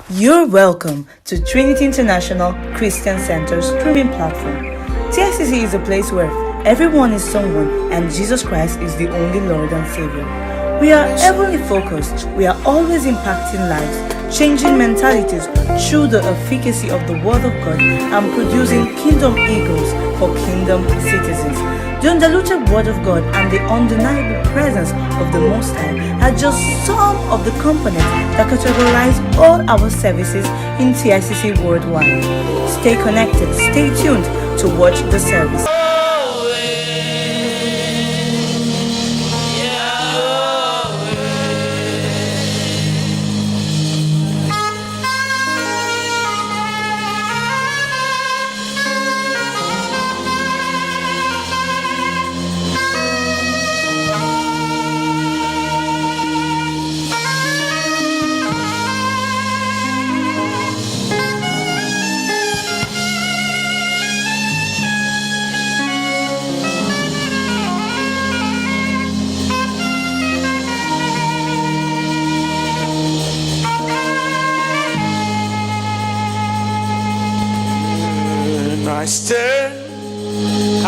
You're welcome to Trinity International Christian Center streaming platform. TICC is a place where everyone is someone and Jesus Christ is the only Lord and Savior. We are heavenly focused. We are always impacting lives, changing mentalities through the efficacy of the Word of God and producing kingdom eagles for kingdom citizens. The undiluted Word of God and the undeniable presence of the Most High are just some of the components that categorize all our services in TICC worldwide. Stay connected, stay tuned to watch the service.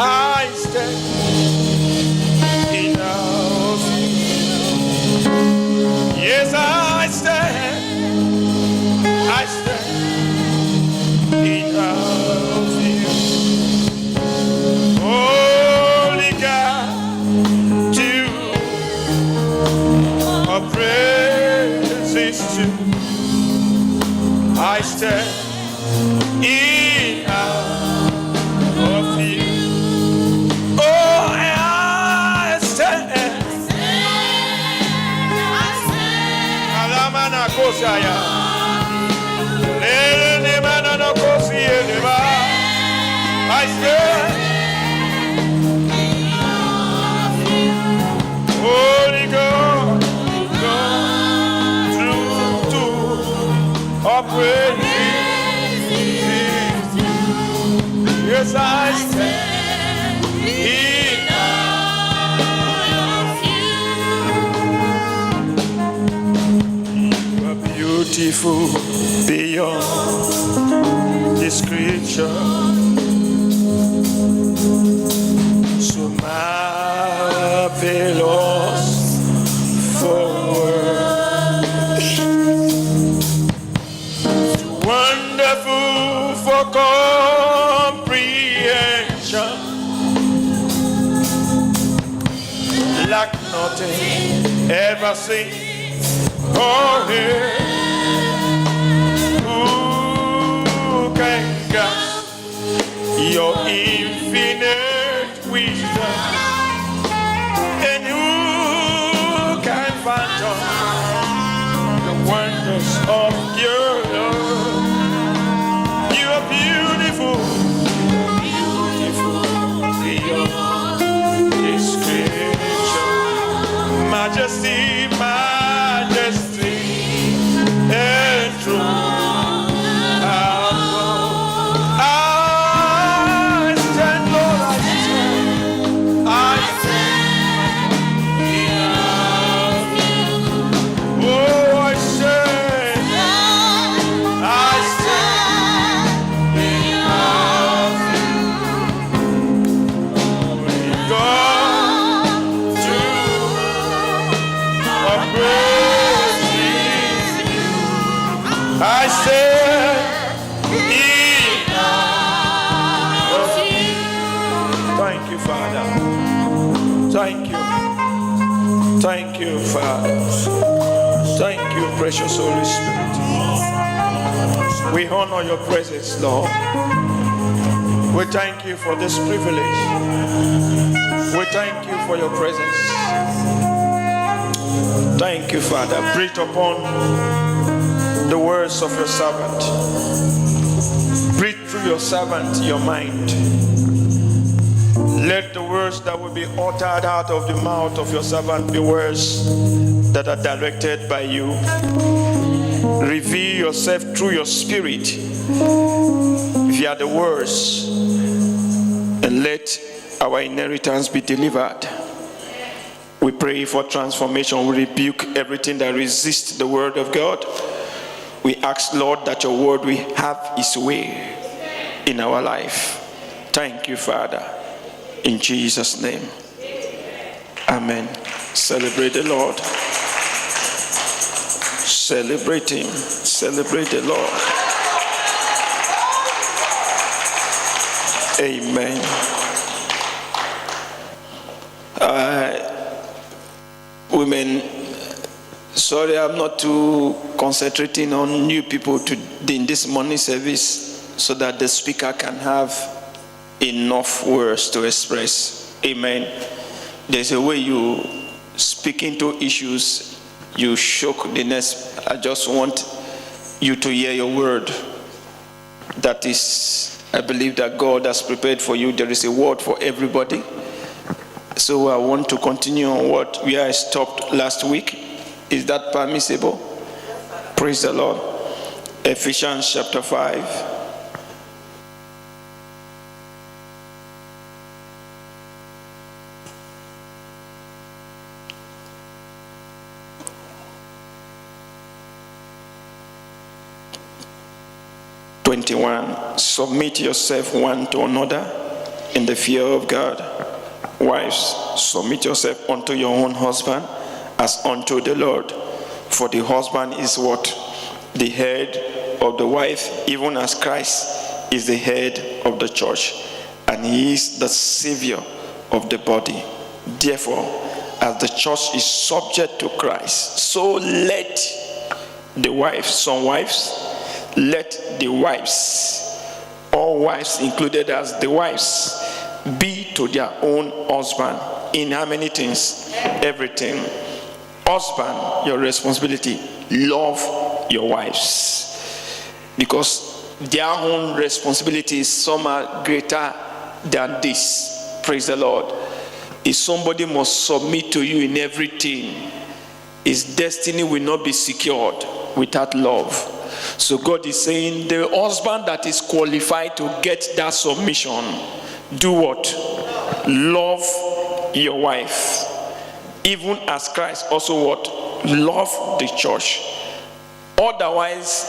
I stand in awe of you. Yes, I stand in awe of you. Holy God, to our praises to. I stand in awe of you. Oh, I stand. Alamana kosaya. Lele manana kosie leva. I stand. Holy God, true to our praise. Yes, I stand in awe of you. You are beautiful beyond description, so marvelous for words, wonderful for comprehension, like nothing ever seen or heard. Who can grasp your infinite wisdom? And who can fathom the wonders of your love? You are beautiful beyond description. Majesty, majesty, and truth. I stand, Lord, I stand in awe of you. Oh, I stand in awe of you. Holy God, to our praise you. I stand in awe of you. Thank you, Father. Thank you. Thank you, Father. Thank you, precious Holy Spirit. We honor your presence, Lord. We thank you for this privilege. We thank you for your presence. Thank you, Father. Breathe upon the words of your servant. Breathe through your servant your mind. Let the words that will be uttered out of the mouth of your servant be words that are directed by you. Reveal yourself through your spirit via the words, and let our inheritance be delivered. We pray for transformation. We rebuke everything that resists the word of God. We ask, Lord, that your word will have its way in our life. Thank you, Father. In Jesus' name. Amen. Celebrate the Lord. Celebrate him. Celebrate the Lord. Amen. Women, sorry, I'm not too concentrating on new people in this morning service so that the speaker can have enough words to express. Amen. There's a way you speak into issues, you shock the next. I just want you to hear your word. That is, I believe that God has prepared for you. There is a word for everybody. So I want to continue on what we had stopped last week. Is that permissible? Praise the Lord. Ephesians chapter 5. Submit yourself one to another in the fear of God. Wives, submit yourself unto your own husband as unto the Lord. For the husband is what? The head of the wife, even as Christ is the head of the church, and he is the Savior of the body. Therefore, as the church is subject to Christ, so let the wives, some wives, let the wives, all wives included as the wives, be to their own husband in how many things? Everything. Husband, your responsibility, love your wives, because their own responsibilities, some are greater than this. Praise the Lord. If somebody must submit to you in everything, his destiny will not be secured without love. So God is saying the husband that is qualified to get that submission, do what? Love your wife. Even as Christ also what? Love the church. Otherwise,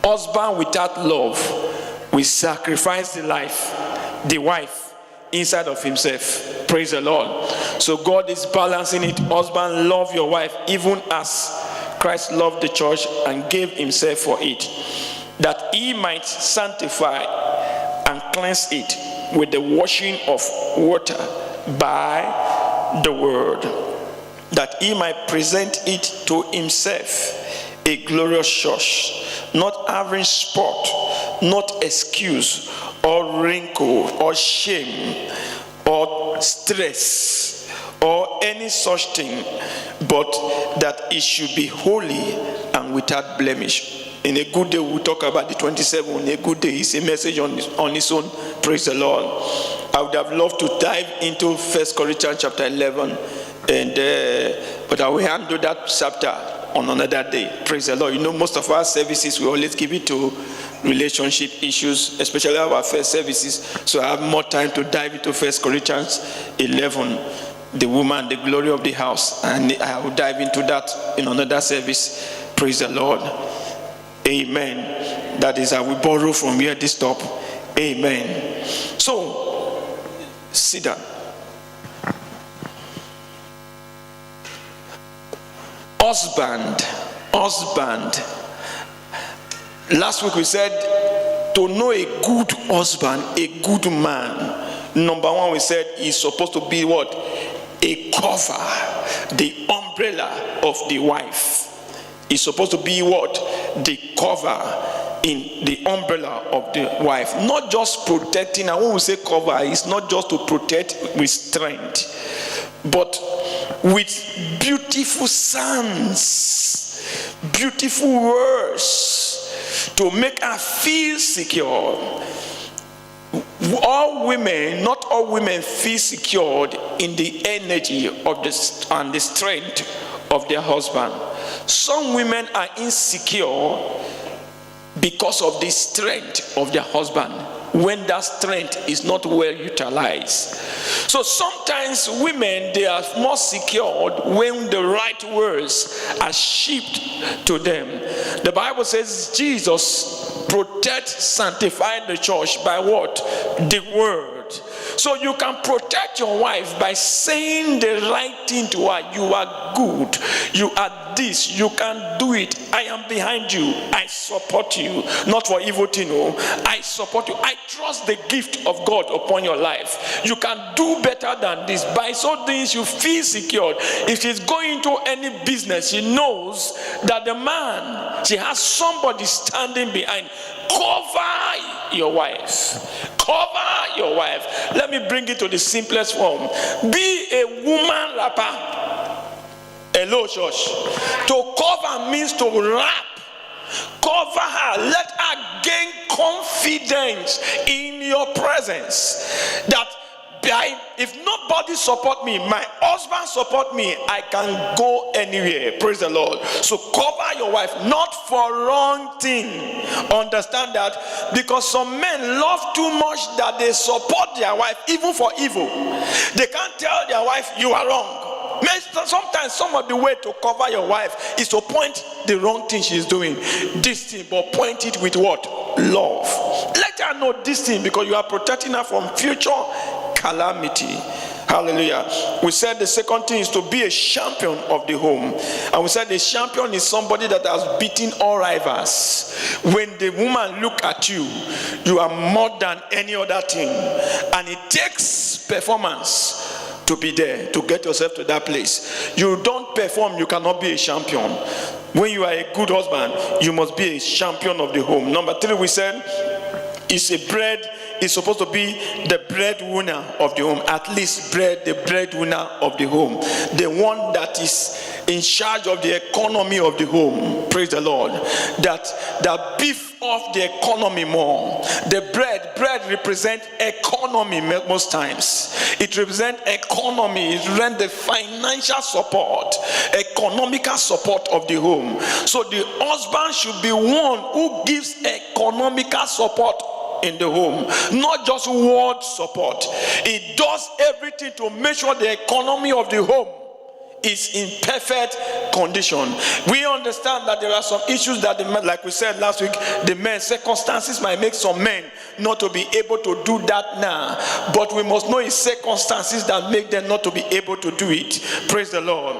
husband without love will sacrifice the wife inside of himself. Praise the Lord. So God is balancing it. Husband, love your wife even as Christ loved the church and gave himself for it, that he might sanctify and cleanse it with the washing of water by the word, that he might present it to himself a glorious church, not having spot, not excuse, or wrinkle, or shame, or stress, or any such thing, but that it should be holy and without blemish. In a good day, we'll talk about the 27. A good day is a message on its own. Praise the Lord. I would have loved to dive into 1 Corinthians chapter 11, but I will handle that chapter on another day. Praise the Lord. You know, most of our services, we always give it to relationship issues, especially our first services. So I have more time to dive into 1 Corinthians 11. The woman, the glory of the house, and I will dive into that in another service. Praise the Lord. Amen. That is how we borrow from here this top. Amen. So, sit down. Husband. Last week we said to know a good husband, a good man. Number one, we said he's supposed to be what? A cover, the umbrella of the wife. Is supposed to be what? The cover in the umbrella of the wife. Not just protecting, and when we say cover, it's not just to protect with strength, but with beautiful sounds, beautiful words to make her feel secure. All women, not all women feel secured in the energy of and the strength of their husband. Some women are insecure because of the strength of their husband. when that strength is not well utilized. So sometimes women, they are more secured when the right words are shipped to them. The Bible says Jesus protects, sanctifies the church by what? The word. So you can protect your wife by saying the right thing to her. You are good. You are this. You can do it. I am behind you. I support you. Not for evil thing. No. I support you. I trust the gift of God upon your life. You can do better than this. By so things you feel secured. If she's going to any business, she knows that the man, she has somebody standing behind. Cover your wife. Cover your wife. Let me bring it to the simplest form. Be a woman rapper. Hello, church. To cover means to wrap. Cover her. Let her gain confidence in your presence. That if nobody support me, my husband support me, I can go anywhere. Praise the Lord. So cover your wife, not for wrong thing. Understand that? Because some men love too much that they support their wife even for evil. They can't tell their wife, you are wrong. Sometimes some of the way to cover your wife is to point the wrong thing she's doing. This thing, but point it with what? Love. Let her know this thing, because you are protecting her from future calamity. Hallelujah. We said the second thing is to be a champion of the home. And we said the champion is somebody that has beaten all rivals. When the woman look at you, you are more than any other thing. And it takes performance to be there, to get yourself to that place. You don't perform, you cannot be a champion. When you are a good husband, you must be a champion of the home. Number 3, we said, is supposed to be the breadwinner of the home. At least the breadwinner of the home. The one that is in charge of the economy of the home. Praise the Lord. That beef off the economy more. The bread represents economy most times. It represents economy. It represents the financial support, economical support of the home. So the husband should be one who gives economical support in the home, not just word support. It does everything to make sure the economy of the home is in perfect condition. We understand that there are some issues that like we said last week, the men, circumstances might make some men not to be able to do that now, but we must know it's circumstances that make them not to be able to do it. Praise the Lord.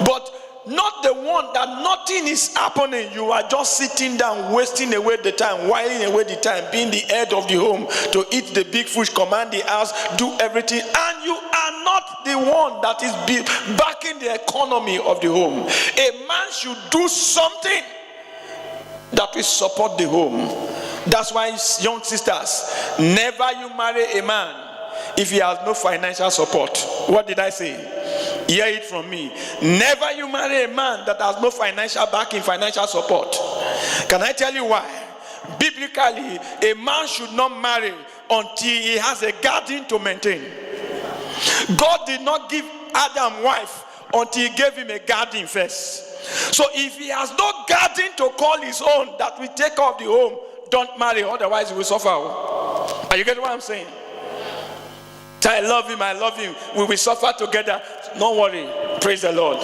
But not the one that nothing is happening. You are just sitting down, wasting away the time, whiling away the time, being the head of the home, to eat the big fish, command the house, do everything, and you are not the one that is backing the economy of the home. A man should do something that will support the home. That's why, young sisters, never you marry a man if he has no financial support. What did I say? Hear it from me. Never you marry a man that has no financial backing, financial support. Can I tell you why? Biblically, a man should not marry until he has a garden to maintain. God did not give Adam wife until he gave him a garden first. So if he has no garden to call his own that will take off the home, don't marry, otherwise he will suffer. Are you getting what I'm saying? I love him, we will suffer together. Don't worry. Praise the Lord.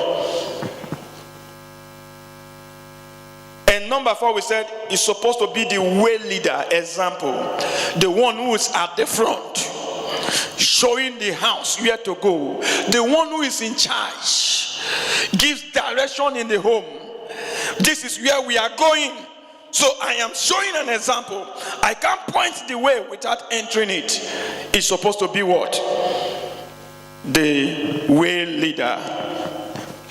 And number 4, we said, is supposed to be the way leader, example. The one who is at the front, showing the house where to go. The one who is in charge, gives direction in the home. This is where we are going. So I am showing an example. I can't point the way without entering it. It's supposed to be what? The way leader.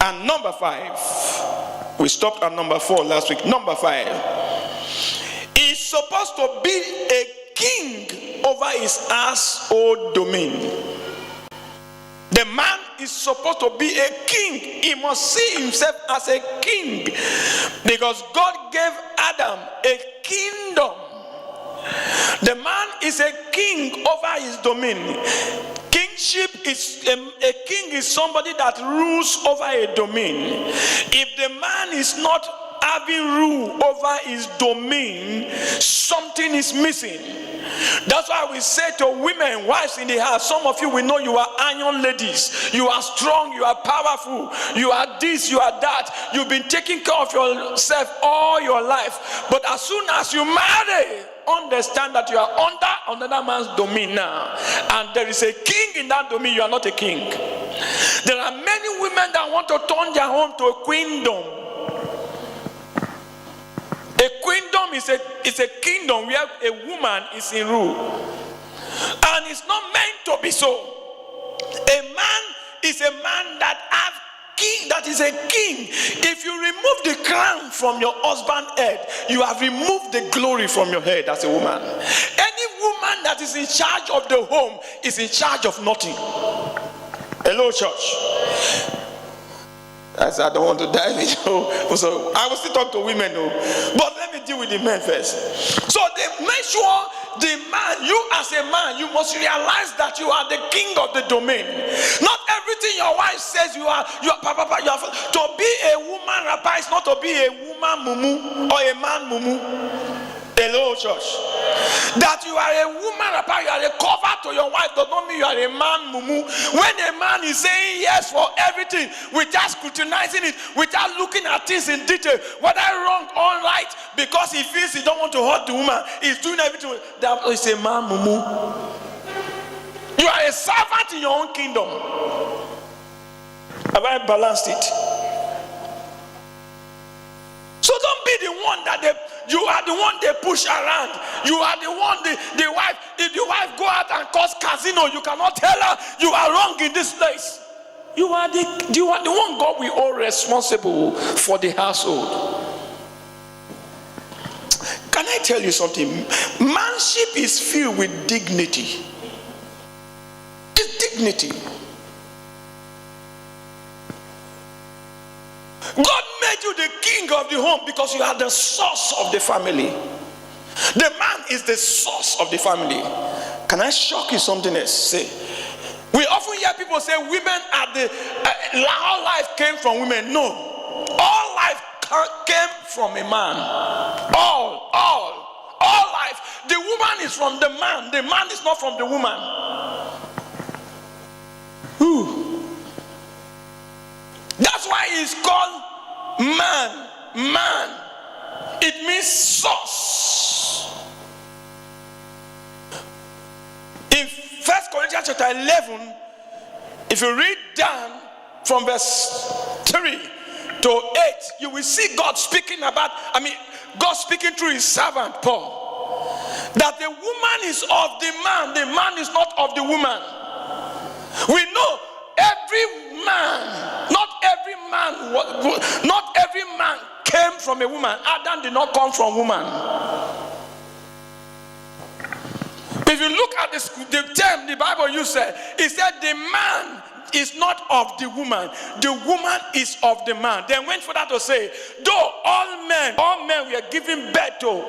And number 5, we stopped at number 4 last week. Number 5, is supposed to be a king over his household domain. The man is supposed to be a king. He must see himself as a king, because God gave Adam a kingdom. The man is a king over his domain. Kingship is a king is somebody that rules over a domain. If the man is not having rule over his domain, something is missing. That's why we say to women, wives in the house, some of you will know you are iron ladies. You are strong, you are powerful, you are this, you are that. You've been taking care of yourself all your life. But as soon as you marry, understand that you are under another man's domain now. And there is a king in that domain, you are not a king. There are many women that want to turn their home to a queendom. A queendom is a kingdom where a woman is in rule. And it's not meant to be so. A man is a man that has king, that is a king. If you remove the crown from your husband's head, you have removed the glory from your head as a woman. Any woman that is in charge of the home is in charge of nothing. Hello, church. I said, I don't want to dive in. So I will still talk to women, but let me deal with the men first. So they make sure the man, you as a man, you must realize that you are the king of the domain. Not everything your wife says you are papa, you are. To be a woman rabbi is not to be a woman mumu or a man mumu. Hello, church. That you are a woman rabbi, you are a cover to your wife, does not mean you are a man mumu. When a man is saying yes for everything, without scrutinizing it, without looking at things in detail, whether wrong or right, because he feels he don't want to hurt the woman, he's doing everything. That is a man mumu. You are a servant in your own kingdom. Have I balanced it? So don't be the one that you are the one they push around. You are the one the wife. If the wife go out and cause casino, you cannot tell her you are wrong in this place. You are the one God will hold responsible for the household. Can I tell you something? Manship is filled with dignity. It's dignity. God made you the king of the home because you are the source of the family. The man is the source of the family. Can I shock you something else? Say, we often hear people say women are all life came from women. No, all life came from a man. All life. The woman is from the man. The man is not from the woman. That's why it's called man. It means source. In 1 Corinthians chapter 11, if you read down from verse 3 to 8, you will see God speaking God speaking through his servant Paul, that the woman is of the man is not of the woman. We know not every man came from a woman. Adam did not come from woman. If you look at the term the Bible used, it said the man is not of the woman is of the man. Then went further to say, though all men were given birth to.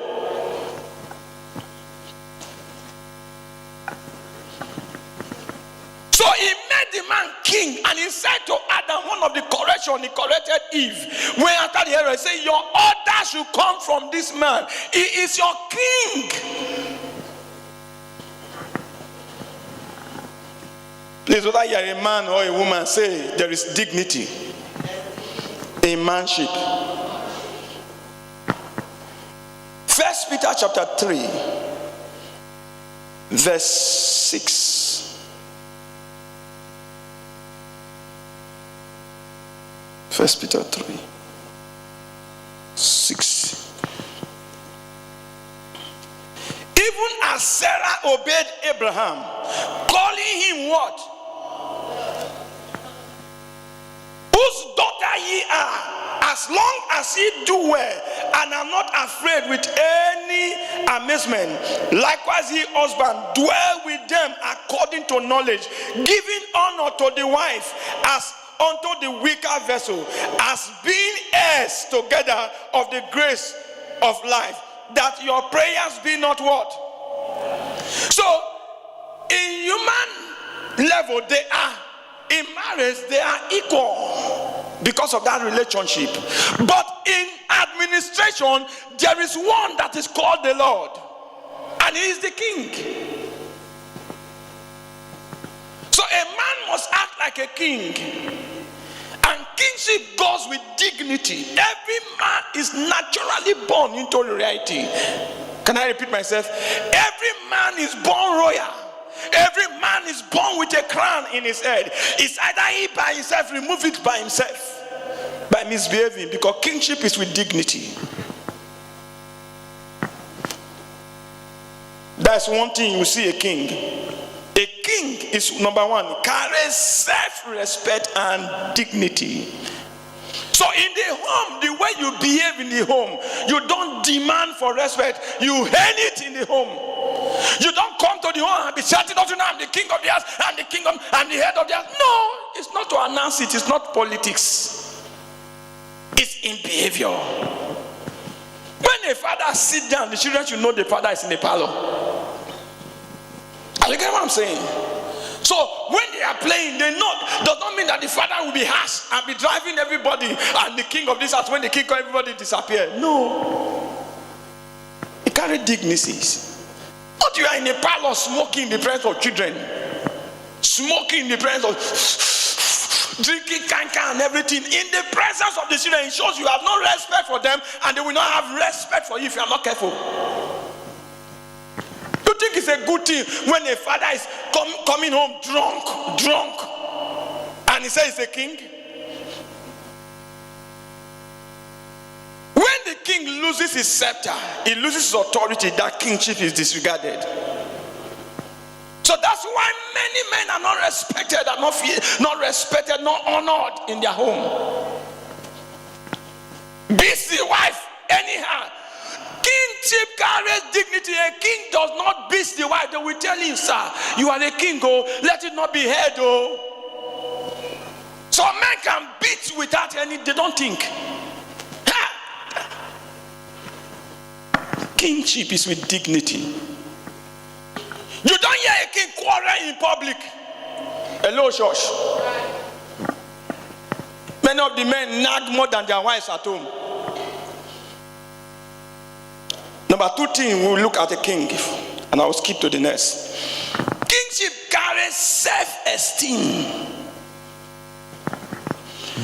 So he made the man king, and he said to Adam, one of the correction, he corrected Eve. When after the error, he said, your order should come from this man. He is your king. Please, whether you are a man or a woman, say there is dignity in manship. 1 Peter chapter 3, verse 6. 1 Peter 3, 6. Even as Sarah obeyed Abraham, calling him what? Whose daughter ye are, as long as ye do well, and are not afraid with any amazement. Likewise ye husband, dwell with them according to knowledge, giving honor to the wife as unto the weaker vessel, as being heirs together of the grace of life, that your prayers be not what? So in human level they are, in marriage they are equal because of that relationship. But in administration, there is one that is called the Lord, and he is the king. So a man must act like a king, and kingship goes with dignity. Every man is naturally born into reality. Can I repeat myself? Every man is born royal. Every man is born with a crown in his head. It's either he by himself, remove it by himself, by misbehaving, because kingship is with dignity. That's one thing you see a king. A king is, number one, carries self-respect and dignity. So in the home, the way you behave in the home, you don't demand for respect, you earn it in the home. You don't come to the home and be shouting, don't you know I'm the king of the house, I'm the head of the house. No, it's not to announce it, it's not politics. It's in behavior. When a father sits down, the children should know the father is in the parlor. Are you getting what I'm saying? So when they are playing, they know, does not mean that the father will be harsh and be driving everybody and the king of this house, when the king of everybody disappear. No. He carries dignities. Not you are in a parlor smoking in the presence of children, smoking in the presence of drinking canker and everything in the presence of the children. It shows you have no respect for them, and they will not have respect for you if you are not careful. You think it's a good thing when a father is coming home drunk, and he says he's a king? When the king loses his scepter, he loses his authority, that kingship is disregarded. So that's why many men are not respected, not respected, not honored in their home. Beats the wife anyhow. Kingship carries dignity. A king does not beat the wife. They will tell him, sir, you are the king, oh, let it not be heard, oh. So men can beat without any, they don't think. Kingship is with dignity. You don't hear a king quarrel in public. Hello, church. Many of the men nag more than their wives at home. Number two thing, we'll look at the king, and I'll skip to the next. Kingship carries self-esteem,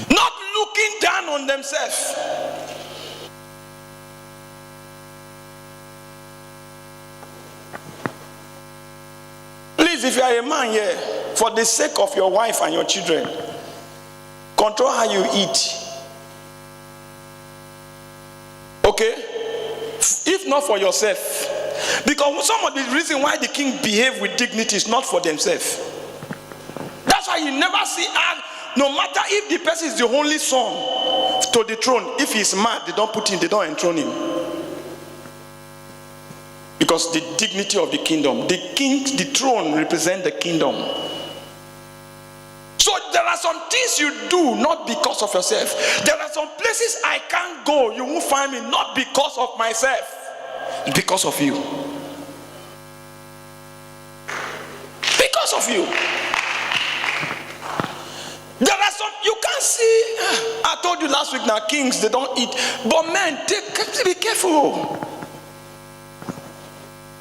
not looking down on themselves. Please, if you are a man here, for the sake of your wife and your children, control how you eat. Okay? If not for yourself. Because some of the reason why the king behave with dignity is not for themselves. That's why you never see, no matter if the person is the only son to the throne, if he's mad, they don't enthrone him. Because the dignity of the kingdom, the throne represents the kingdom. So there are some things you do not because of yourself. There are some places I can't go, you won't find me, not because of myself, it's because of you. Because of you. There are some you can't see. I told you last week now, kings, they don't eat. But men, be careful.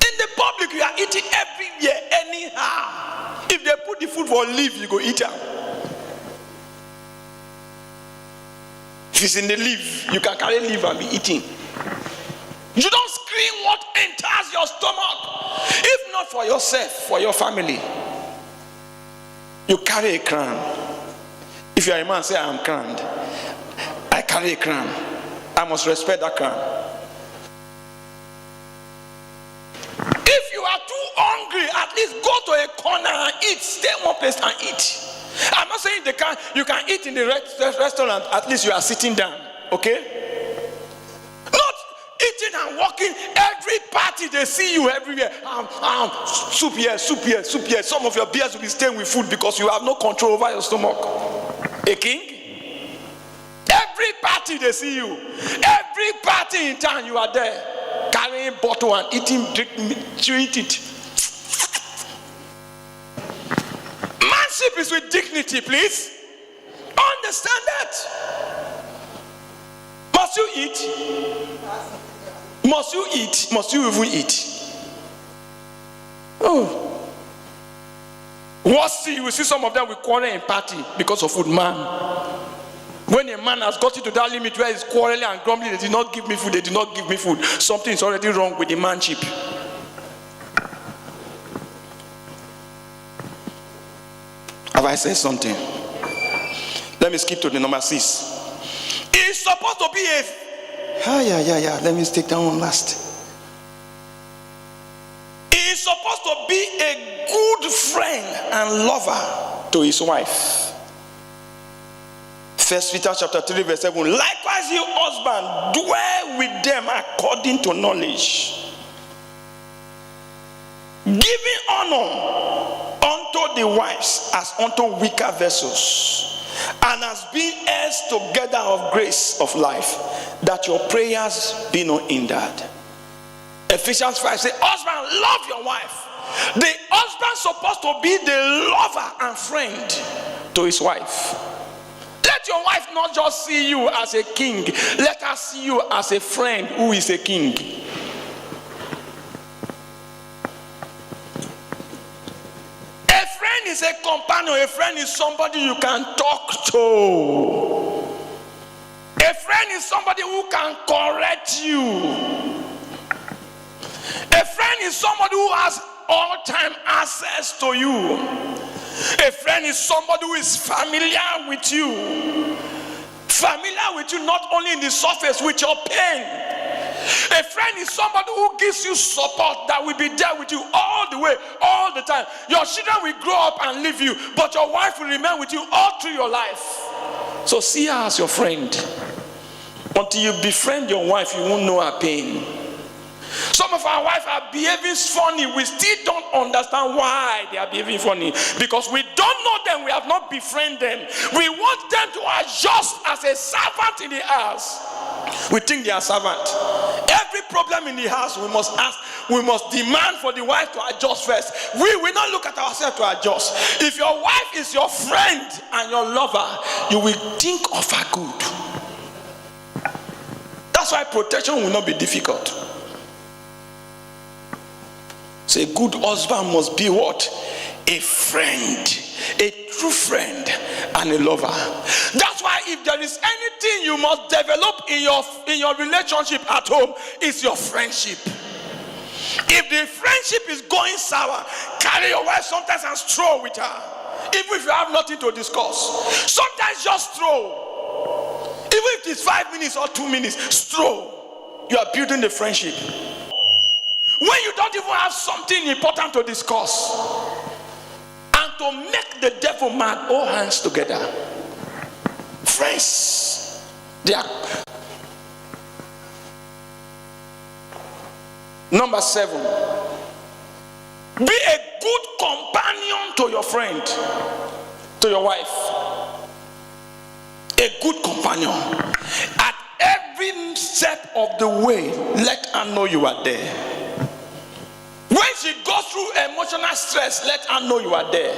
In the public, you are eating everywhere, anyhow. If they put the food for leaf, you go eat it. If it's in the leaf, you can carry leaf and be eating. You don't scream what enters your stomach. If not for yourself, for your family, you carry a crown. If you are a man, say, I am crowned. I carry a crown. I must respect that crown. If you are too hungry, at least go to a corner and eat. Stay in one place and eat. I'm not saying you can eat in the restaurant, at least you are sitting down, okay? Not eating and walking. Every party they see you everywhere. Soup here, soup here, soup here. Some of your beers will be staying with food because you have no control over your stomach. A king? Every party they see you. Every party in town you are there. Carrying bottle and eating, you eat it. Manship is with dignity, please. Understand that. But Must you eat? Must you eat? Must you even eat? Oh. What see? You will see some of them will quarrel in party because of food. Man, when a man has got to that limit where he's quarreling and grumbling, they did not give me food, they did not give me food, something is already wrong with the manship. Have I said something? Let me skip to the number 6. It's supposed to be a let me take that one last. He's supposed to be a good friend and lover to his wife. 1 Peter chapter 3 verse 7. Likewise, you husband, dwell with them according to knowledge, giving honor unto the wives as unto weaker vessels, and as being heirs together of grace of life, that your prayers be not hindered. Ephesians 5 says, husband, love your wife. The husband supposed to be the lover and friend to his wife. Let your wife not just see you as a king, let her see you as a friend who is a king. A friend is a companion. A friend is somebody you can talk to. A friend is somebody who can correct you. A friend is somebody who has all-time access to you. A friend is somebody who is familiar with you. Familiar with you not only in the surface, with your pain. A friend is somebody who gives you support, that will be there with you all the way, all the time. Your children will grow up and leave you, but your wife will remain with you all through your life. So see her as your friend. Until you befriend your wife, you won't know her pain. Some of our wives are behaving funny. We still don't understand why they are behaving funny, because we don't know them. We have not befriended them. We want them to adjust as a servant in the house. We think they are servant. Every problem in the house, we must ask, we must demand for the wife to adjust first. We will not look at ourselves to adjust. If your wife is your friend and your lover, you will think of her good. That's why protection will not be difficult. So a good husband must be what? A friend, a true friend and a lover. That's why if there is anything you must develop in your relationship at home, it's your friendship. If the friendship is going sour, carry your wife sometimes and stroll with her. Even if you have nothing to discuss, sometimes just stroll. Even if it's 5 minutes or 2 minutes, stroll. You are building the friendship. When you don't even have something important to discuss, and to make the devil mad, all hands together. Friends, they are. Number 7, be a good companion to your friend, to your wife. A good companion. At every step of the way, let her know you are there. When she goes through emotional stress, let her know you are there.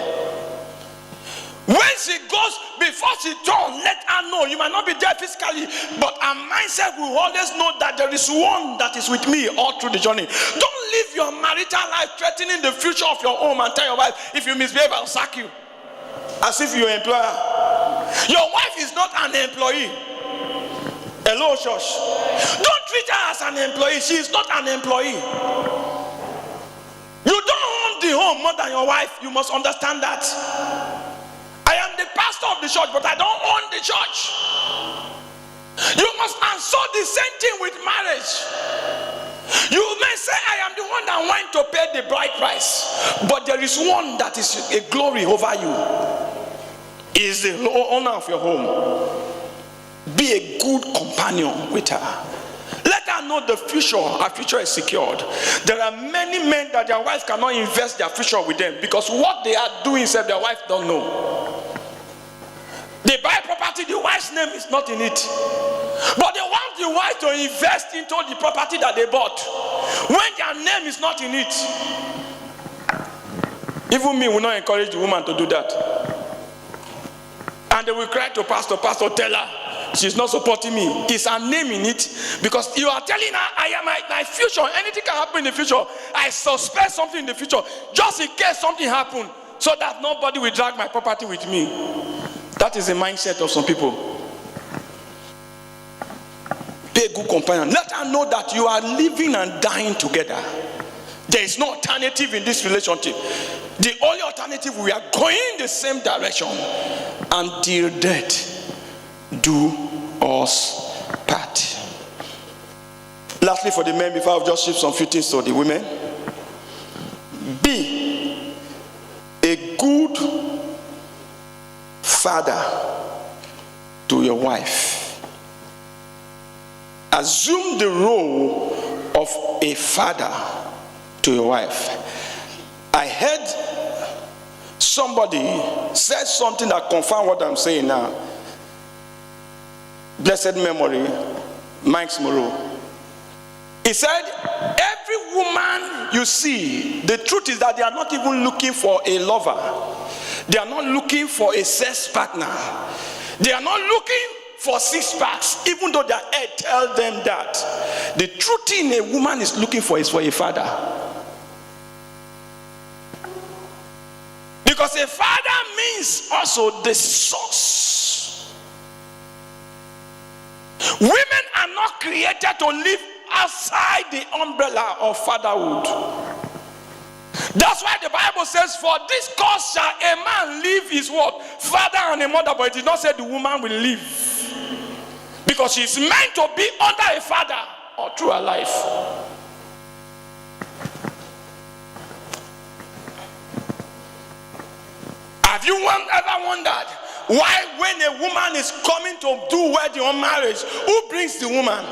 When she goes, before she turns, let her know. You might not be there physically, but her mindset will always know that there is one that is with me all through the journey. Don't live your marital life threatening the future of your home and tell your wife, if you misbehave, I'll sack you. As if you're an employer. Your wife is not an employee. Hello, church. Don't treat her as an employee. She is not an employee. You don't own the home more than your wife. You must understand that. I am the pastor of the church, but I don't own the church. You must answer the same thing with marriage. You may say, I am the one that went to pay the bride price, but there is one that is a glory over you. He is the owner of your home. Be a good companion with her. Let her know the future. Her future is secured. There are many men that their wife cannot invest their future with them, because what they are doing, their wife don't know. They buy property, the wife's name is not in it, but they want the wife to invest into the property that they bought when their name is not in it. Even me will not encourage the woman to do that. And they will cry to pastor, tell her, she's not supporting me. It's her name in it, because you are telling her, I am my future. Anything can happen in the future. I suspect something in the future, just in case something happens, so that nobody will drag my property with me. That is the mindset of some people. Be a good companion. Let her know that you are living and dying together. There is no alternative in this relationship. The only alternative, we are going the same direction until death do us part. Lastly, for the men, before I've just shift some few things to the women, be a good father to your wife. Assume the role of a father to your wife. I heard somebody said something that confirmed what I'm saying now. Blessed memory, Mike Moreau. He said, every woman you see, the truth is that they are not even looking for a lover. They are not looking for a sex partner. They are not looking for 6 packs, even though their head tell them that. The truth in a woman is looking for is for a father. Because a father means also the source. Women are not created to live outside the umbrella of fatherhood. That's why the Bible says, for this cause shall a man leave his what? Father and a mother, but it did not say the woman will leave. Because she's meant to be under a father or through her life. Have you ever wondered why, when a woman is coming to do wedding or marriage, who brings the woman?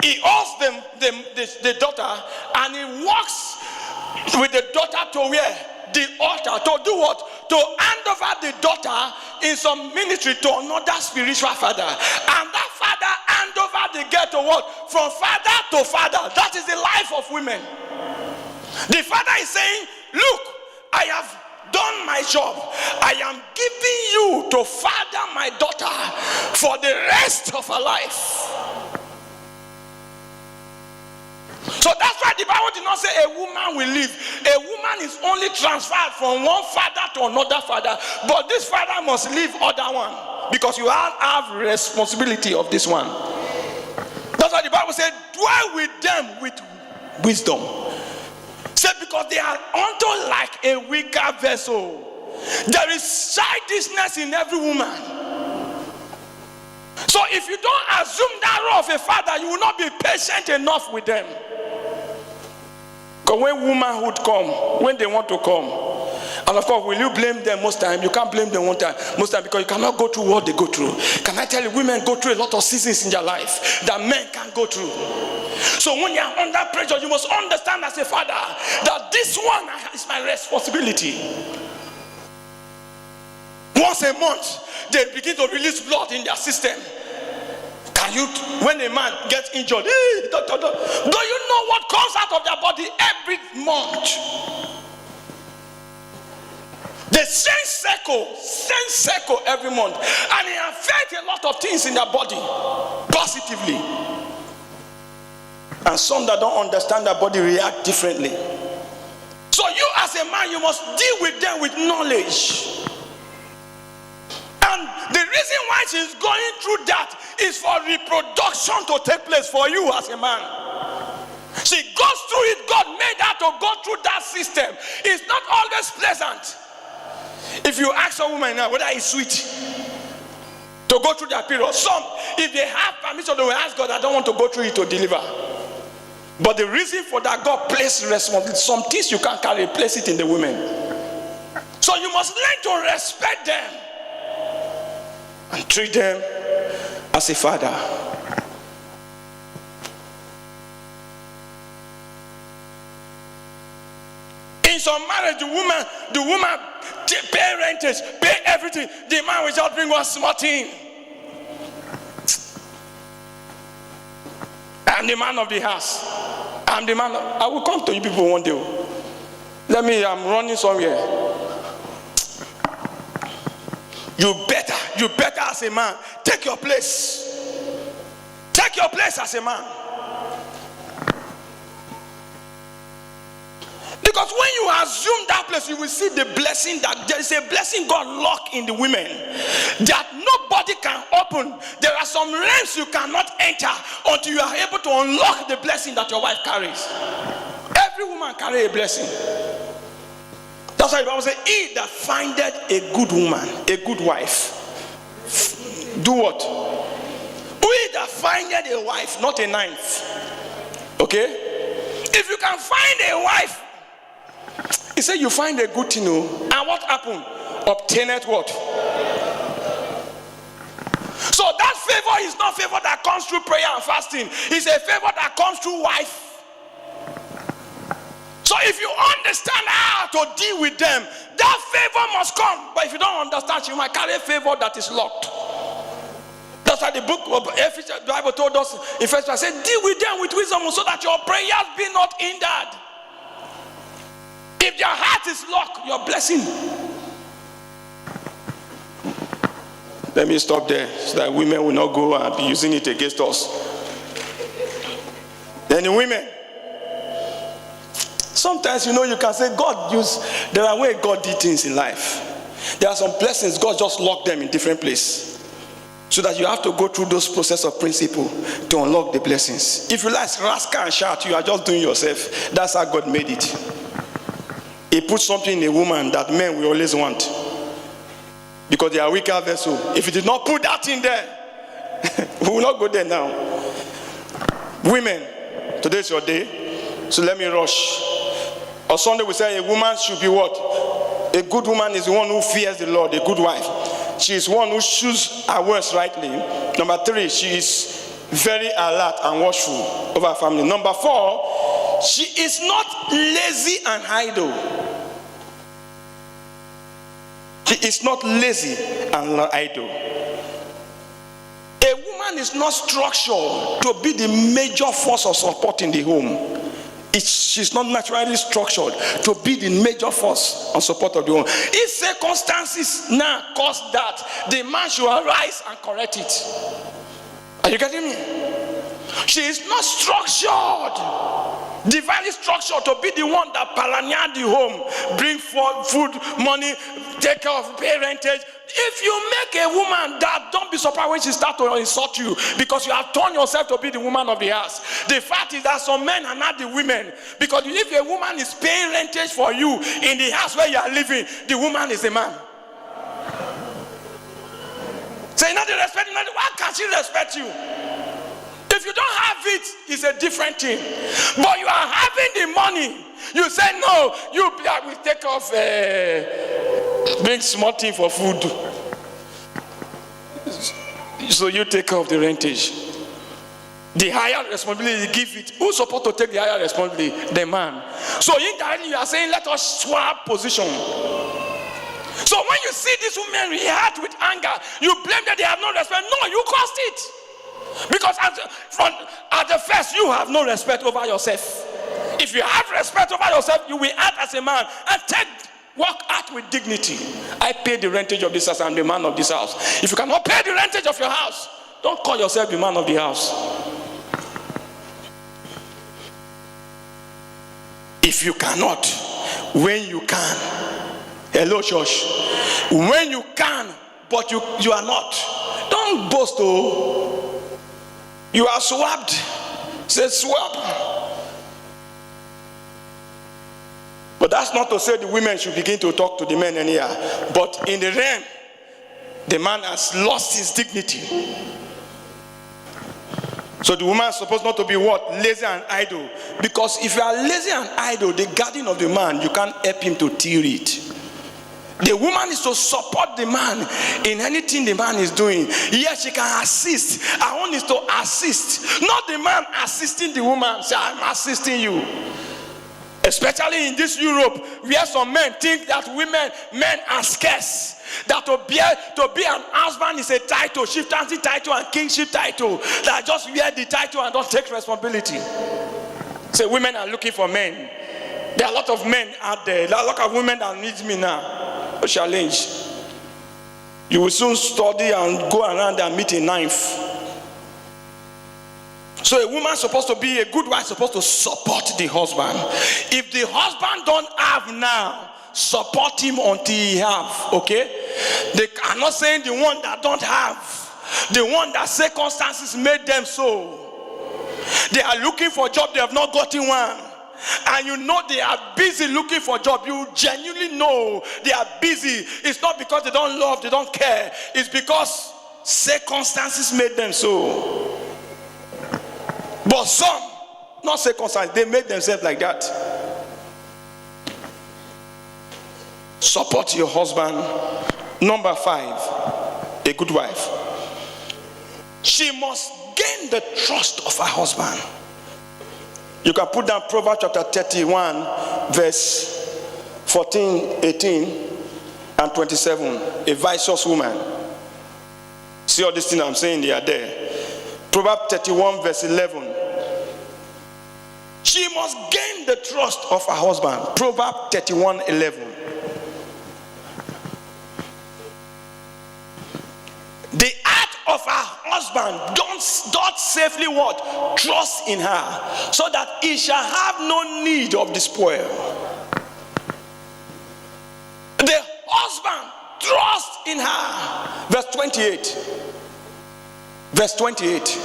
He holds the daughter, and he walks with the daughter to where? The altar. To do what? To hand over the daughter in some ministry to another spiritual father. And that father hand over the girl to what? From father to father. That is the life of women. The father is saying, look, I have done my job. I am giving you to father my daughter for the rest of her life. So that's why the Bible did not say a woman will live. A woman is only transferred from one father to another father. But this father must leave other one, because you have responsibility of this one. That's why the Bible said, dwell with them with wisdom. Said, because they are unto like a weaker vessel. There is childishness in every woman. So if you don't assume that role of a father, you will not be patient enough with them. Because when womanhood come, when they want to come, and of course, will you blame them most time? You can't blame them most time, because you cannot go through what they go through. Can I tell you, women go through a lot of seasons in their life that men can't go through. So when you are under pressure, you must understand as a father that this one is my responsibility. Once a month, they begin to release blood in their system. Can you, when a man gets injured, do you know what comes out of their body every month? The same circle every month, and it affects a lot of things in their body positively. And some that don't understand their body react differently. So you as a man, you must deal with them with knowledge. And the reason why she's going through that is for reproduction to take place for you as a man. She goes through it. God made her to go through that system. It's not always pleasant. If you ask a woman now whether it's sweet to go through that period, some, if they have permission, they will ask God, I don't want to go through it to deliver. But the reason for that, God placed responsibility. Some things you can't carry, place it in the women. So you must learn to respect them and treat them as a father. In some marriage, the woman pay rentage, pay everything. The man will just bring one small thing. I'm the man of the house. I will come to you people one day. I'm running somewhere. You you better as a man take your place. Take your place as a man. Because when you assume that place, you will see the blessing, that there is a blessing God locked in the women that nobody can open. There are some realms you cannot enter until you are able to unlock the blessing that your wife carries. Every woman carries a blessing. That's why the Bible says, he that findeth a good woman, a good wife, do what? He that findeth a wife, not a ninth. Okay? If you can find a wife, he said you find a good thing, and what happened? Obtaineth what? So that favor is not favor that comes through prayer and fasting. It's a favor that comes through wife. So if you understand how to deal with them, that favor must come. But if you don't understand, you might carry a favor that is locked. That's why the book of Ephesians, the Bible told us in First, I said, deal with them with wisdom so that your prayers be not hindered. If your heart is locked, your blessing. Let me stop there so that women will not go and be using it against us. Then the women, sometimes you can say there are ways God did things in life. There are some blessings God just locked them in different places, so that you have to go through those process of principle to unlock the blessings. If you like rascal and shout, you are just doing yourself. That's how God made it. He put something in a woman that men will always want, because they are weaker vessel. If he did not put that in there, we will not go there now. Women, today is your day, so let me rush. On Sunday we say a woman should be what? A good woman is the one who fears the Lord, a good wife. She is one who chooses her words rightly. Number 3, she is very alert and watchful over her family. Number 4, she is not lazy and idle. She is not lazy and idle. A woman is not structured to be the major force of support in the home. She's not naturally structured to be the major force of support of the home. If circumstances now cause that, the man should arise and correct it. Are you getting me? She is not structured, divinely structured to be the one that pioneer the home, bring forth food, money, take care of parentage. If you make a woman that, don't be surprised when she starts to insult you, because you have turned yourself to be the woman of the house. The fact is that some men are not the women, because if a woman is paying rentage for you in the house where you are living, the woman is a man. Say, not the respect, why can't she respect you? If you don't have it, it's a different thing. But you are having the money. You say, no, you will take off bring small thing for food. So you take off the rentage. The higher responsibility, you give it. Who's supposed to take the higher responsibility? The man. So indirectly you are saying, let us swap position. So when you see these women react with anger, you blame that they have no respect. No, you caused it. Because at the first, you have no respect over yourself. If you have respect over yourself, you will act as a man and work out with dignity. I pay the rentage of this house. I'm the man of this house. If you cannot pay the rentage of your house, don't call yourself the man of the house. If you cannot, when you can. Hello, church. When you can, but you are not. Don't boast, oh. You are swapped. Say swap. But that's not to say the women should begin to talk to the men anyhow. But in the realm, the man has lost his dignity. So the woman is supposed not to be what? Lazy and idle. Because if you are lazy and idle, the garden of the man, you can't help him to till it. The woman is to support the man in anything the man is doing. Yes, she can assist. Her own is to assist. Not the man assisting the woman. Say, I'm assisting you. Especially in this Europe, where some men think that men are scarce. That to be an husband is a title, chieftaincy title and kingship title. That just wear the title and don't take responsibility. Say, women are looking for men. There are a lot of men out there. There are a lot of women that need me now. A challenge. You will soon study and go around and meet a ninth. So a woman supposed to be a good wife, supposed to support the husband. If the husband don't have now, support him until he have. Okay? I'm not saying the one that don't have, the one that circumstances made them so. They are looking for a job, they have not gotten one. And you know they are busy looking for a job. You genuinely know they are busy. It's not because they don't love, they don't care. It's because circumstances made them so. But some, not circumstances, they made themselves like that. Support your husband. Number 5, a good wife. She must gain the trust of her husband. You can put down Proverbs chapter 31, verse 14, 18, and 27. A virtuous woman. See all these things I'm saying, they are there. Proverbs 31, verse 11. She must gain the trust of her husband. Proverbs 31, 11. The heart of her husband doth safely what? Trust in her, so that he shall have no need of the spoil. The husband trust in her. Verse 28. Verse 28.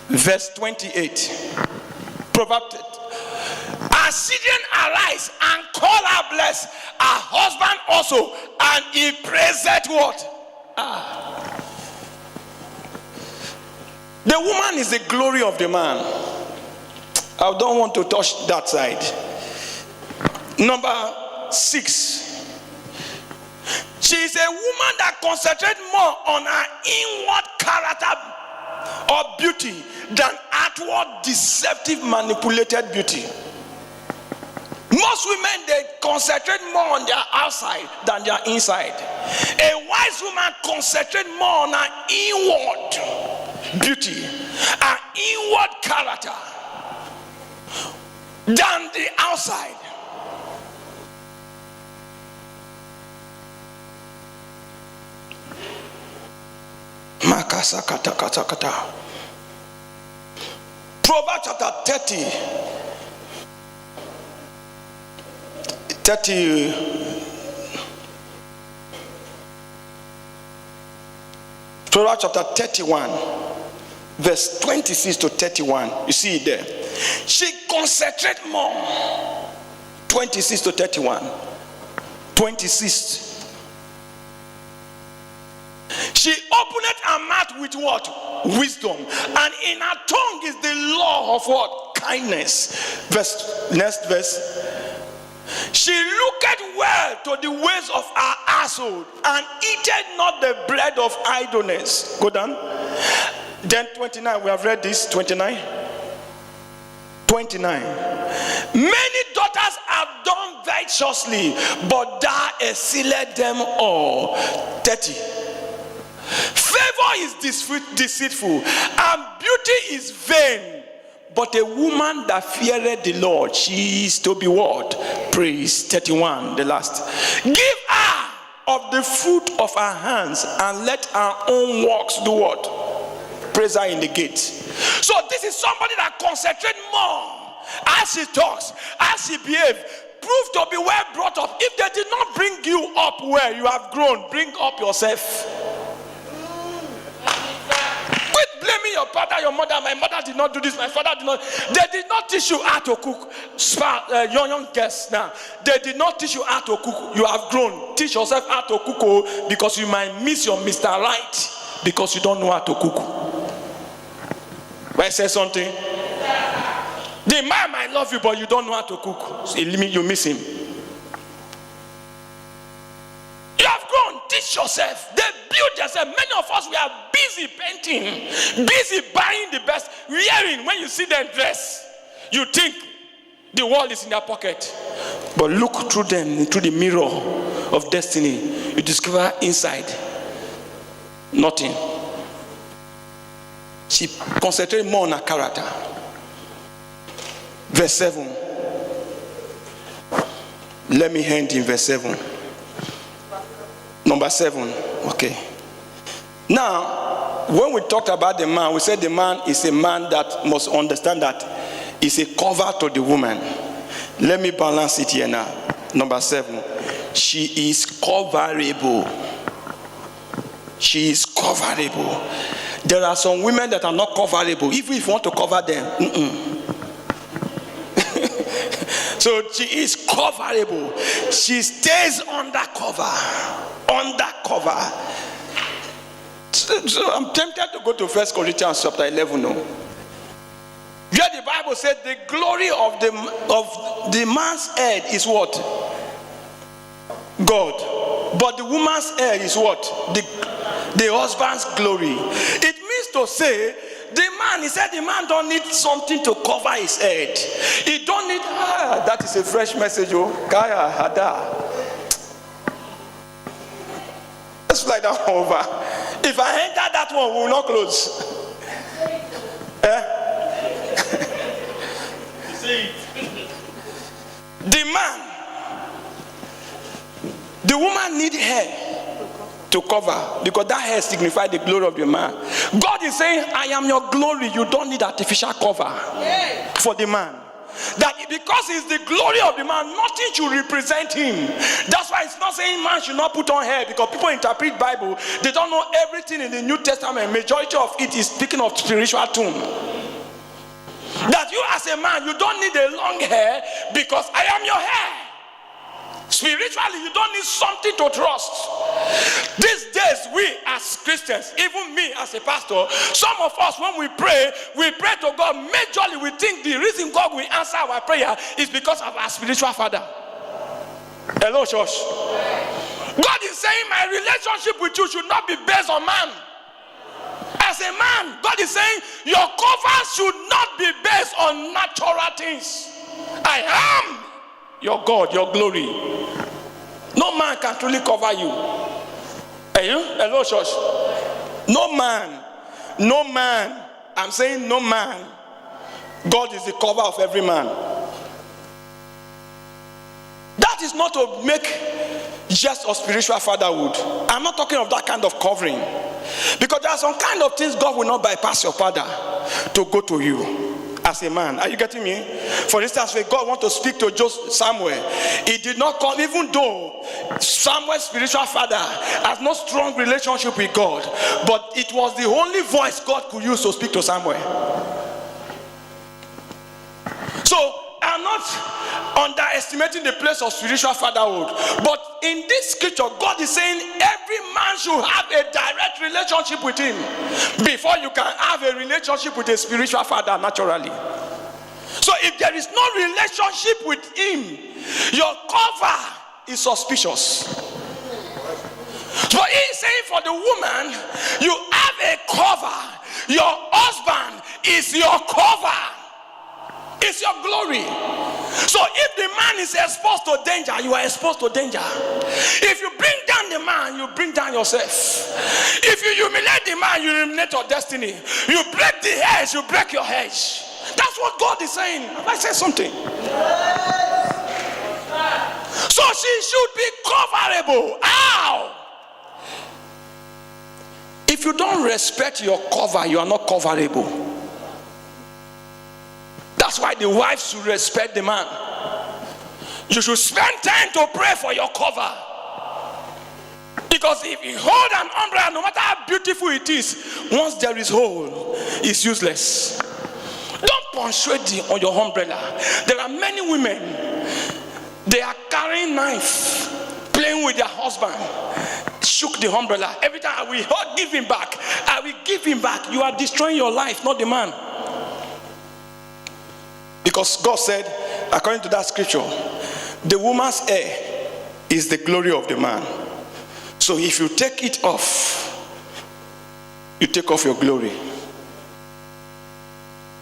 Verse 28. Proverbs. As children arise and call her blessed, her husband also, and he praiseth what? The woman is the glory of the man. I don't want to touch that side. Number 6. She is a woman that concentrates more on her inward character or beauty than outward deceptive manipulated beauty. Most women, they concentrate more on their outside than their inside. A wise woman concentrates more on her inward beauty, her inward character, than the outside. Makasa kata kata kata. Proverbs chapter 30. Proverbs chapter 31, verse 26 to 31. You see it there. She concentrates more. 26 to 31. 26. She openeth her mouth with what? Wisdom. And in her tongue is the law of what? Kindness. Next verse. She looketh well to the ways of her household, and eateth not the bread of idleness. Go down. Then 29. We have read this. 29. 29. Many daughters have done virtuously, but thou exceedest them all. 30. Favor is deceitful, and beauty is vain. But a woman that feareth the Lord, she is to be what? Praised. 31, the last. Give her of the fruit of her hands, and let her own works do what? Praise her in the gate. So this is somebody that concentrates more as she talks, as she behaves. Prove to be well brought up. If they did not bring you up where you have grown, bring up yourself. Blaming your father, your mother. My mother did not do this, my father did not. They did not teach you how to cook. Young girls now, they did not teach you how to cook. You have grown. Teach yourself how to cook, because you might miss your Mr. Right because you don't know how to cook. When I say something, the man might love you, but you don't know how to cook. You miss him. You have grown. Teach yourself. They build themselves. Many of us, we are busy painting, busy buying the best, wearing. When you see them dress, you think the world is in their pocket. But look through them, into the mirror of destiny. You discover inside nothing. She concentrated more on her character. Verse 7. Let me end in verse 7. Number 7. Okay. Now, when we talked about the man, we said the man is a man that must understand that it's a cover to the woman. Let me balance it here now. Number 7. She is coverable. She is coverable. There are some women that are not coverable. Even if you want to cover them, So she is coverable. She stays under cover. Under cover. So I'm tempted to go to 1 Corinthians chapter 11. No? Where the Bible said the glory of the man's head is what? God. But the woman's head is what? The husband's glory. It means to say, the man, he said the man don't need something to cover his head. He don't need, that is a fresh message, oh. Kaya, Hada. Let's fly that over. If I enter that one, we will not close. The man, the woman need hair to cover, because that hair signifies the glory of the man. God is saying, I am your glory. You don't need artificial cover for the man. That because it's the glory of the man, nothing should represent him. That's why it's not saying man should not put on hair, because people interpret Bible, they don't know everything in the New Testament. Majority of it is speaking of spiritual tune. That you as a man, you don't need a long hair because I am your hair. Spiritually, you don't need something to trust. These days, we as Christians, even me as a pastor, some of us, when we pray to God. Majorly, we think the reason God will answer our prayer is because of our spiritual father. Hello, church. God is saying my relationship with you should not be based on man. As a man, God is saying your cover should not be based on natural things. I am your God, your glory. No man can truly cover you. Hello, church. No man. I'm saying no man. God is the cover of every man. That is not to make just of spiritual fatherhood. I'm not talking of that kind of covering, because there are some kind of things God will not bypass your father to go to you as a man. Are you getting me? For instance, when God wants to speak to Samuel, he did not come, even though Samuel's spiritual father has no strong relationship with God, but it was the only voice God could use to speak to Samuel. So I'm not underestimating the place of spiritual fatherhood, but in this scripture, God is saying every man should have a direct relationship with him before you can have a relationship with a spiritual father naturally. So if there is no relationship with him, your cover is suspicious. So he's saying for the woman, you have a cover. Your husband is your cover. It's your glory. So if the man is exposed to danger, you are exposed to danger. If you bring down the man, you bring down yourself. If you humiliate the man, you humiliate your destiny. You break the hedge, you break your hedge. That's what God is saying. Have I said something? So she should be coverable. How? If you don't respect your cover, you are not coverable. That's why the wife should respect the man. You should spend time to pray for your cover. Because if you hold an umbrella, no matter how beautiful it is, once there is hole, it's useless. Don't punctuate on your umbrella. There are many women, they are carrying knife, playing with their husband, shook the umbrella. Every time I will give him back. I will give him back. You are destroying your life, not the man. Because God said, according to that scripture, the woman's hair is the glory of the man. So if you take it off, you take off your glory.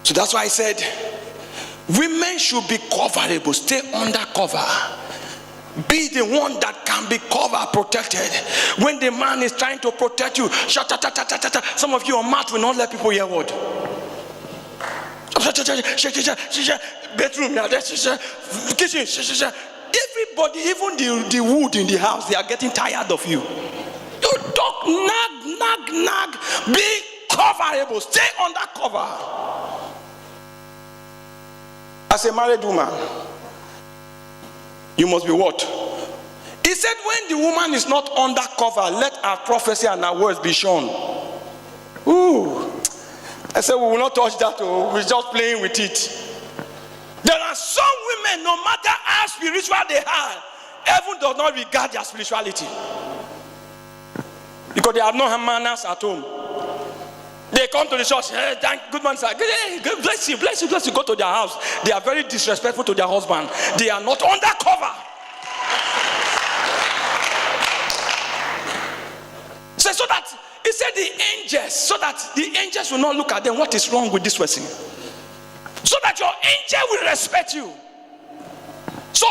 So that's why I said, women should be coverable, stay under cover. Be the one that can be covered, protected. When the man is trying to protect you, some of your mouth will not let people hear word. Bedroom, kitchen. Everybody Everybody, even the wood in the house, they are getting tired of you. You talk, nag. Be coverable. Stay under cover. As a married woman, you must be what? He said, when the woman is not under cover, let her prophecy and her words be shown. Ooh. I said, we will not touch that. We're just playing with it. There are some women, no matter how spiritual they are, heaven does not regard their spirituality. Because they have no manners at home. They come to the church, hey, good morning, sir. Hey, bless you. Go to their house. They are very disrespectful to their husband. They are not undercover. So that, he said the angels, so that the angels will not look at them. What is wrong with this person? So that your angel will respect you. So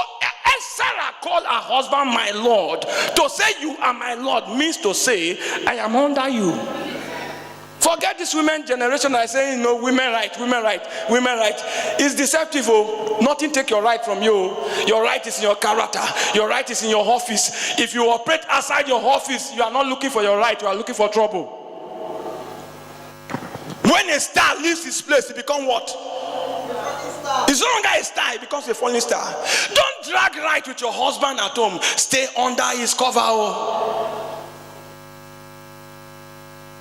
Sarah called her husband my Lord. To say you are my Lord means to say I am under you. Forget this women generation that is saying, no, women right. It's deceptive. Oh. Nothing take your right from you. Your right is in your character. Your right is in your office. If you operate outside your office, you are not looking for your right, you are looking for trouble. When a star leaves his place, he becomes what? It's no longer a star, it becomes a falling star. Don't drag right with your husband at home. Stay under his cover. Oh.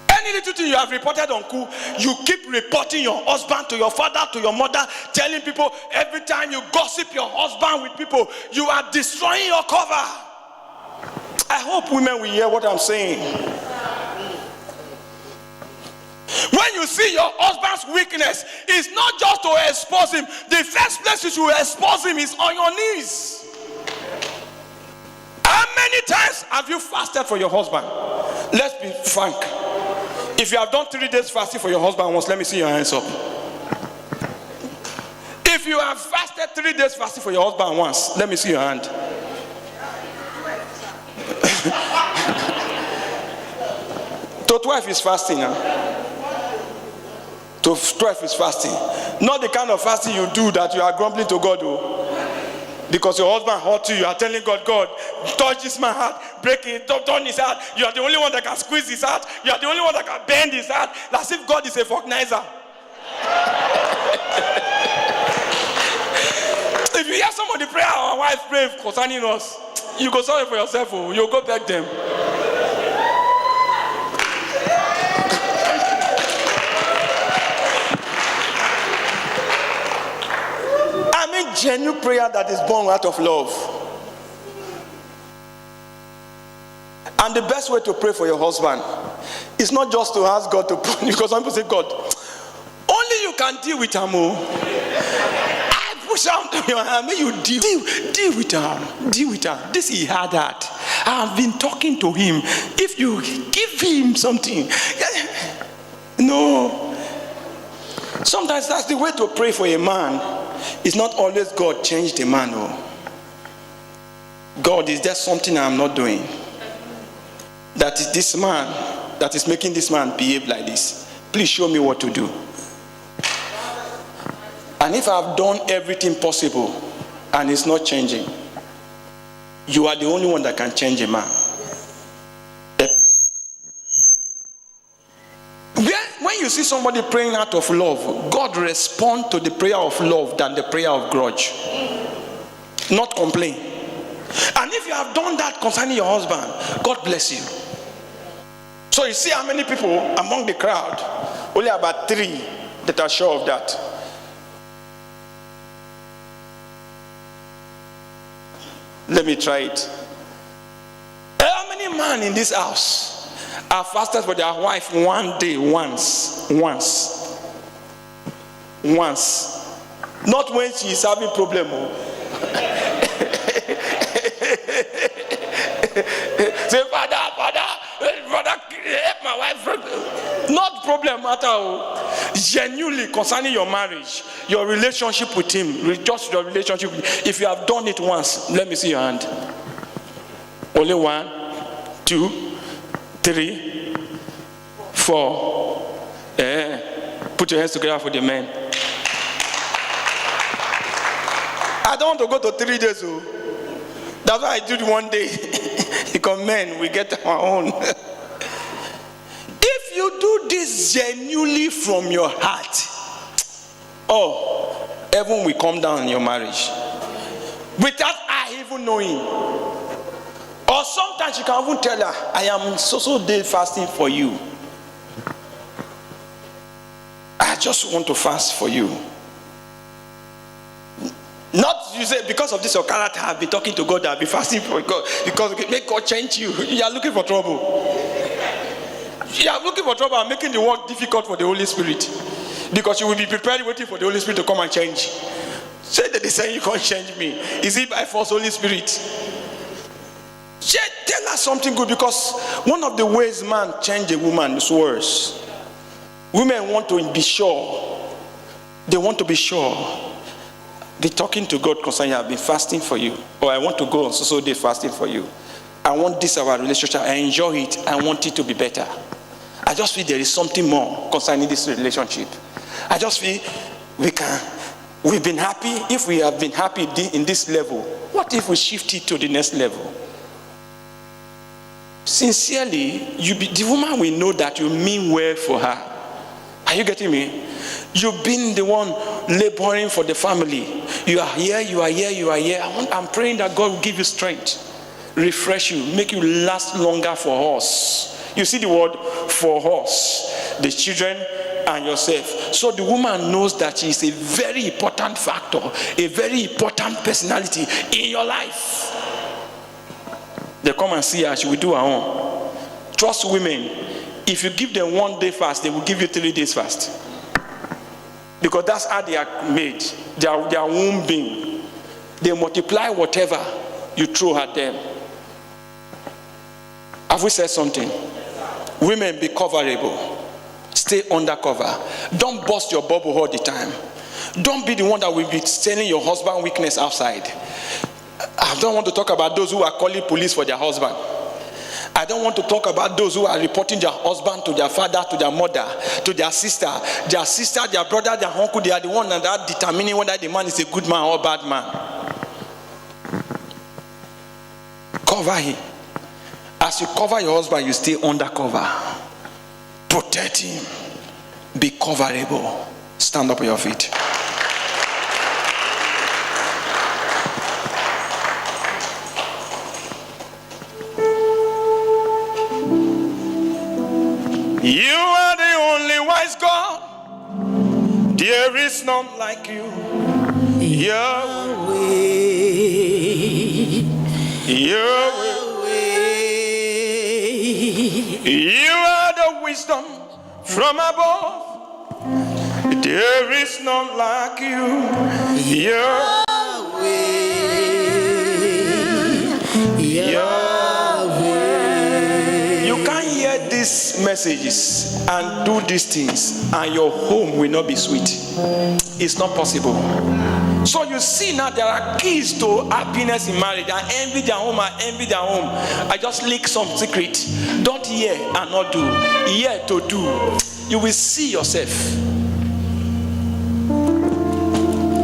Any little thing you have reported on coup, you keep reporting your husband to your father, to your mother, telling people every time you gossip your husband with people, you are destroying your cover. I hope women will hear what I'm saying. When you see your husband's weakness, it's not just to expose him. The first place you should expose him is on your knees. How many times have you fasted for your husband? Let's be frank. If you have done 3 days fasting for your husband once, let me see your hands up. If you have fasted 3 days fasting for your husband once, let me see your hand. To 12 is fasting now. To 12 is fasting. Not the kind of fasting you do that you are grumbling to God. Oh. Because your husband hurt you, you are telling God, touch this man's heart, break it, turn his heart. You are the only one that can squeeze his heart. You are the only one that can bend his heart. As if God is a vulcanizer. If you hear somebody pray, our wife pray concerning us, you go sorry for yourself, you go beg them. Genuine prayer that is born out of love. And the best way to pray for your husband is not just to ask God to pray, because some people say, God, only you can deal with him. I push out to your hand, may you deal with him. Deal with him. This he had that. I have been talking to him. If you give him something, no. Sometimes that's the way to pray for a man. It's not always God changed the man. Oh. God, is there something I'm not doing? That is this man, that is making this man behave like this. Please show me what to do. And if I've done everything possible and it's not changing, you are the only one that can change a man. When you see somebody praying out of love, God responds to the prayer of love than the prayer of grudge. Not complain. And if you have done that concerning your husband, God bless you. So you see how many people among the crowd, only about 3 that are sure of that. Let me try it. How many men in this house are fasted for their wife one day, once? Not when she is having problem. Say, Father, help my wife. Not problem matter. Genuinely concerning your marriage, your relationship with him, just your relationship with him. If you have done it once, let me see your hand. Only 1, 2, 3, 4. Put your hands together for the men. I don't want to go to 3 days. That's why I did one day. Because men, we get our own. If you do this genuinely from your heart, heaven will come down in your marriage without I even knowing. Or sometimes you can even tell her, I am so day fasting for you. I just want to fast for you. Not you say because of this your character, I've been talking to God, I've been fasting for God because make God change you. You are looking for trouble. You are looking for trouble and making the work difficult for the Holy Spirit. Because you will be prepared waiting for the Holy Spirit to come and change. Say that they say you can't change me. Is it by force, Holy Spirit? Say, tell us something good, because one of the ways man change a woman is words. Women want to be sure. They want to be sure. They're talking to God concerning, I've been fasting for you. Or I want to go on so day fasting for you. I want this our relationship. I enjoy it. I want it to be better. I just feel there is something more concerning this relationship. I just feel we've been happy. If we have been happy in this level, what if we shift it to the next level? Sincerely, the woman will know that you mean well for her. Are you getting me? You've been the one laboring for the family. You are here, you are here, you are here. I'm praying that God will give you strength, refresh you, make you last longer for us. You see the word for us, the children and yourself. So the woman knows that she is a very important factor, a very important personality in your life. They come and see her, she will do her own. Trust women. If you give them 1 day fast, they will give you 3 days fast. Because that's how they are made. They are womb being. They multiply whatever you throw at them. Have we said something? Women, be coverable. Stay undercover. Don't bust your bubble all the time. Don't be the one that will be telling your husband weakness outside. I don't want to talk about those who are calling police for their husband. I don't want to talk about those who are reporting their husband to their father, to their mother, to their sister, their brother, their uncle. They are the one that are determining whether the man is a good man or a bad man. Cover him. As you cover your husband, you stay undercover. Protect him. Be coverable. Stand up on your feet. You are the only wise God. There is none like you. Yahweh. Yahweh. You are the wisdom from above. There is none like you. Yahweh. Yahweh. You can't hear these messages and do these things and your home will not be sweet. It's not possible. So you see now there are keys to happiness in marriage. I envy their home, I envy their home. I just leak some secret. Don't hear and not do. Hear to do. You will see yourself.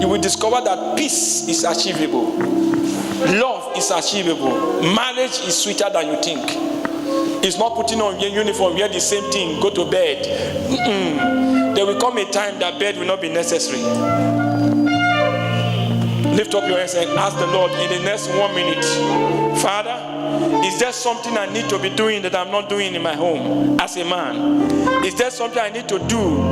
You will discover that peace is achievable. Love is achievable. Marriage is sweeter than you think. It's not putting on your uniform, wear the same thing, go to bed. There will come a time that bed will not be necessary. Lift up your hands and ask the Lord in the next 1 minute, Father, is there something I need to be doing that I'm not doing in my home as a man? Is there something I need to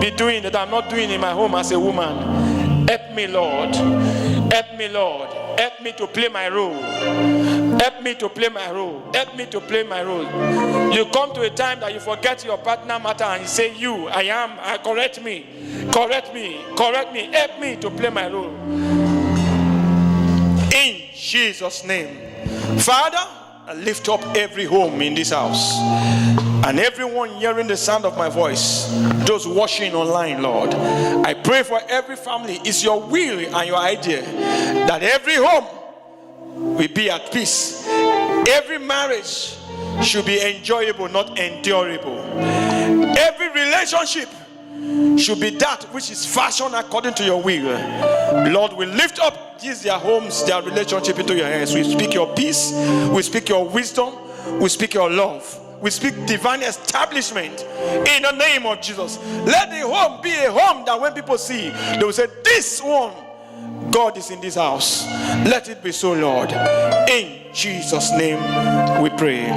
be doing that I'm not doing in my home as a woman? Help me, Lord. Help me, Lord. Help me to play my role. Help me to play my role. Help me to play my role. You come to a time that you forget your partner matter and you say, correct me, correct me, correct me. Help me to play my role. In Jesus' name. Father, I lift up every home in this house. And everyone hearing the sound of my voice, those watching online, Lord, I pray for every family. It's your will and your idea that every home will be at peace. Every marriage should be enjoyable, not endurable. Every relationship should be that which is fashioned according to your will. Lord, we lift up these their homes, their relationship into your hands. We speak your peace, we speak your wisdom, we speak your love, we speak divine establishment in the name of Jesus. Let the home be a home that when people see, they will say, this one, God is in this house. Let it be so, Lord. In Jesus' name we pray.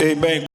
Amen.